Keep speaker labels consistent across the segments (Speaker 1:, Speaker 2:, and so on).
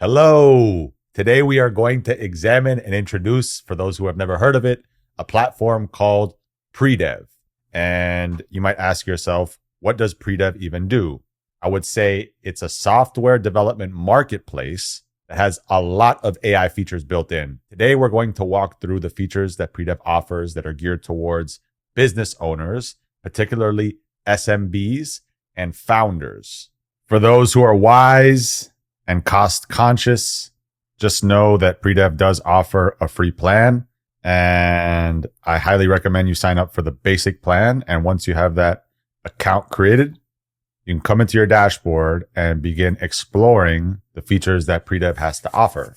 Speaker 1: Hello. Today we are going to examine and introduce, for those who have never heard of it, a platform called pre.dev. And you might ask yourself, what does pre.dev even do? I would say it's a software development marketplace that has a lot of AI features built in. Today we're going to walk through the features that pre.dev offers that are geared towards business owners, particularly SMBs and founders. For those who are wise and cost conscious, just know that pre.dev does offer a free plan, and I highly recommend you sign up for the basic plan. And once you have that account created, you can come into your dashboard and begin exploring the features that pre.dev has to offer.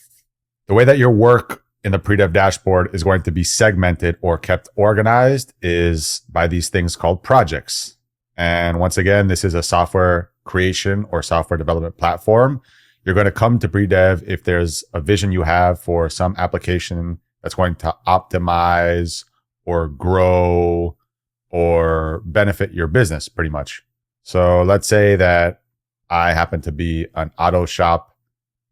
Speaker 1: The way that your work in the pre.dev dashboard is going to be segmented or kept organized is by these things called projects. And once again, this is a software creation or software development platform. You're going to come to pre.dev if there's a vision you have for some application that's going to optimize or grow or benefit your business pretty much. So let's say that I happen to be an auto shop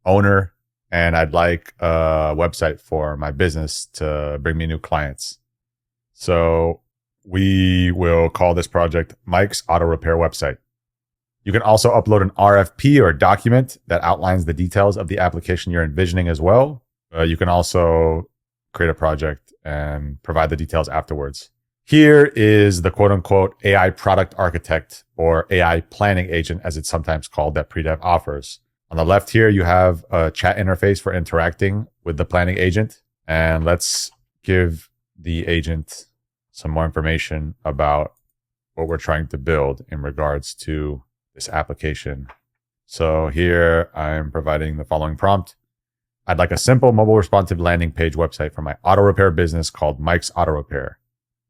Speaker 1: owner and I'd like a website for my business to bring me new clients. So we will call this project Mike's Auto Repair Website. You can also upload an RFP or document that outlines the details of the application you're envisioning as well. You can also create a project and provide the details afterwards. Here is the quote unquote AI product architect or AI planning agent, as it's sometimes called, that pre.dev offers. On the left here, you have a chat interface for interacting with the planning agent. And let's give the agent some more information about what we're trying to build in regards to this application. So here I'm providing the following prompt. I'd like a simple mobile responsive landing page website for my auto repair business called Mike's Auto Repair.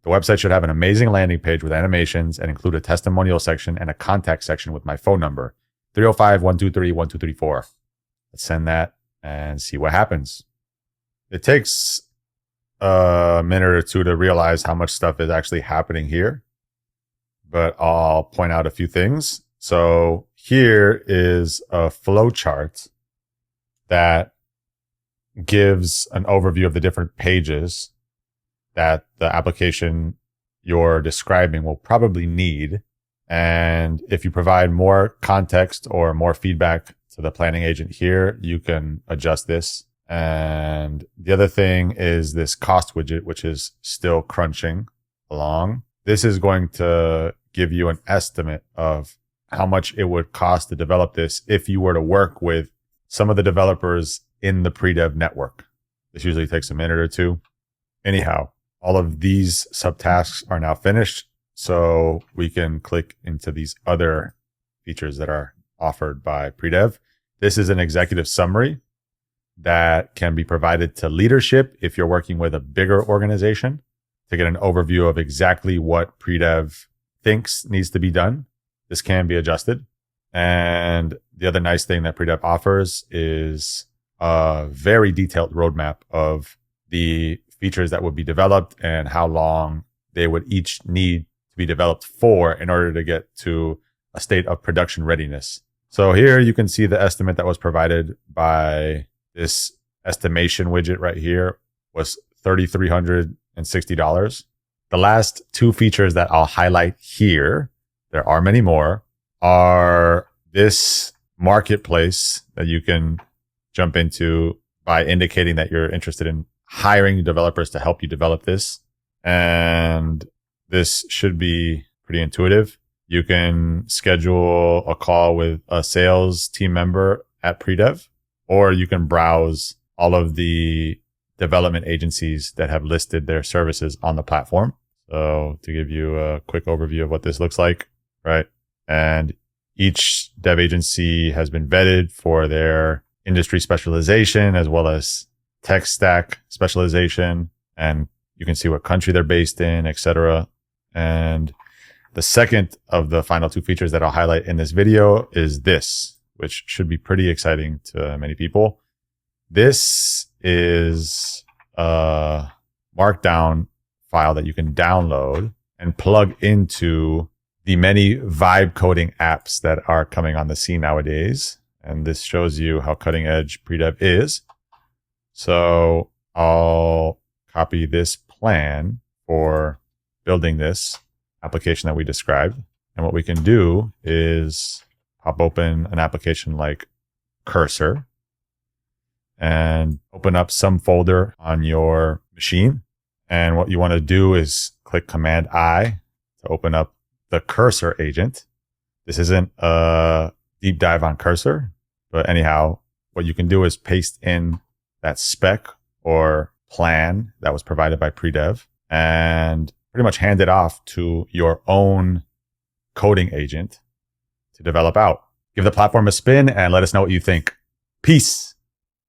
Speaker 1: The website should have an amazing landing page with animations and include a testimonial section and a contact section with my phone number, 305-123-1234. Let's send that and see what happens. It takes a minute or two to realize how much stuff is actually happening here, but I'll point out a few things. So here is a flow chart that gives an overview of the different pages that the application you're describing will probably need. And if you provide more context or more feedback to the planning agent here, you can adjust this. And the other thing is this cost widget, which is still crunching along. This is going to give you an estimate of how much it would cost to develop this if you were to work with some of the developers in the pre.dev network. This usually takes a minute or two. Anyhow, all of these subtasks are now finished, so we can click into these other features that are offered by pre.dev. This is an executive summary that can be provided to leadership if you're working with a bigger organization to get an overview of exactly what pre.dev thinks needs to be done. This can be adjusted. And the other nice thing that pre.dev offers is a very detailed roadmap of the features that would be developed and how long they would each need to be developed for in order to get to a state of production readiness. So here you can see the estimate that was provided by this estimation widget right here was $3,360. The last two features that I'll highlight here, there are many more, are this marketplace that you can jump into by indicating that you're interested in hiring developers to help you develop this. And this should be pretty intuitive. You can schedule a call with a sales team member at pre.dev, or you can browse all of the development agencies that have listed their services on the platform. So to give you a quick overview of what this looks like, right? And each dev agency has been vetted for their industry specialization as well as tech stack specialization. And you can see what country they're based in, etc. And the second of the final two features that I'll highlight in this video is this, which should be pretty exciting to many people. This is a markdown file that you can download and plug into the many vibe coding apps that are coming on the scene nowadays. And this shows you how cutting edge pre-dev is. So I'll copy this plan for building this application that we described. And what we can do is pop open an application like Cursor and open up some folder on your machine. And what you want to do is click Command I to open up the Cursor agent. This isn't a deep dive on Cursor, but anyhow, what you can do is paste in that spec or plan that was provided by pre.dev and pretty much hand it off to your own coding agent to develop out. Give the platform a spin and let us know what you think. Peace.